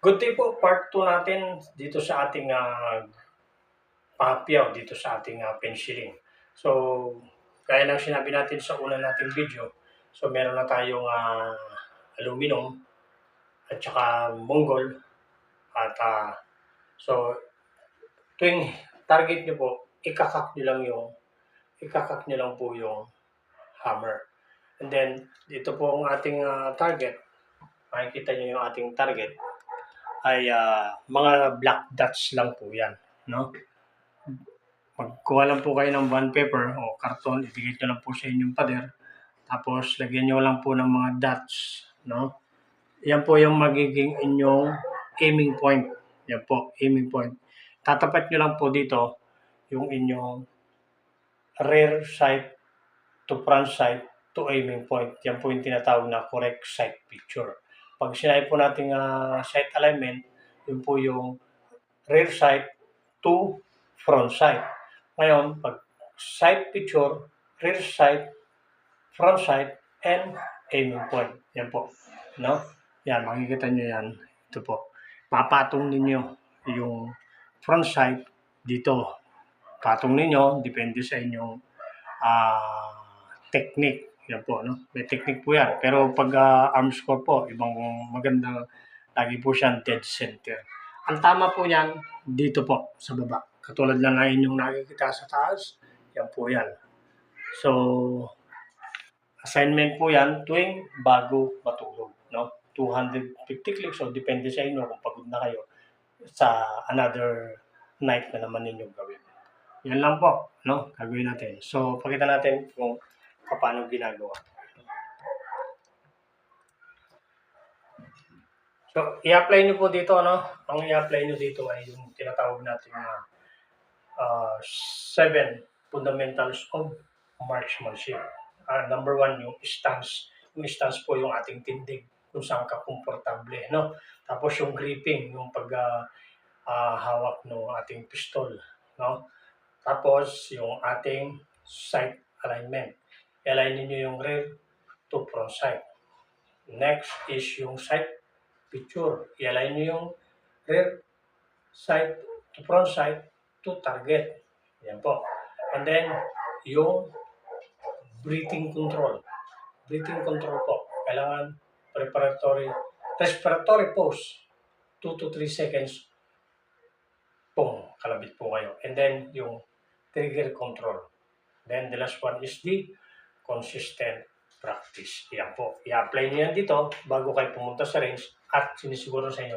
Good day po, part 2 natin dito sa ating pahapyaw dito sa ating penciling. So, gaya ng sinabi natin sa una nating video, so meron na tayong aluminum at saka Mongol at so tuwing target nyo po, ikakak nyo lang po yung hammer. And then, dito po ang ating target. Makikita nyo yung ating target ay mga black dots lang po yan, no? Magkuha lang po kayo ng bond paper o karton, idikit nyo lang po sa inyong pader, tapos lagyan nyo lang po ng mga dots, no? Yan po yung magiging inyong aiming point. Yan po, aiming point. Tatapat nyo lang po dito yung inyong rear sight to front sight to aiming point. Yan po yung tinatawag na correct sight picture. Pag sinabi po natin sight alignment, yun po yung rear sight to front sight. Ngayon, pag sight picture, rear sight, front sight, and aiming point. Yan po. No? Yan, makikita nyo yan. Ito po. Papatong ninyo yung front sight dito. Patong ninyo, depende sa inyong technique. Yan po, no? May technique po yan. Pero pag arm score po, ibang magandang, lagi po siyang dead center. Ang tama po yan, dito po, sa baba. Katulad lang na inyong nakikita sa taas, yan po yan. So, assignment po yan tuwing bago matulog, no? 250 clicks, so depende sa inyo kung pagod na kayo sa another night na naman ninyo gawin. Yan lang po, no? Gagawin natin. So, pakita natin kung paano ginagawa. So, i-apply nyo po dito, no? Ang i-apply nyo dito ay yung tinatawag natin na 7 fundamentals of marksmanship. Number 1, yung stance. Yung stance po yung ating tindig, kung saan ka komportable, no? Tapos yung gripping, yung hawak ng ating pistol, no? Tapos yung ating sight alignment. I-align niyo yung rear to front sight. Next is yung sight picture. I-align niyo yung rear sight to front sight to target. Yan po. And then, yung breathing control. Breathing control po. Kailangan respiratory pause. 2 to 3 seconds. Boom, kalabit po kayo. And then, yung trigger control. Then, the last one is the consistent practice. Yan po. I-apply niyo yan dito bago kayo pumunta sa range at sinisiguro sa inyo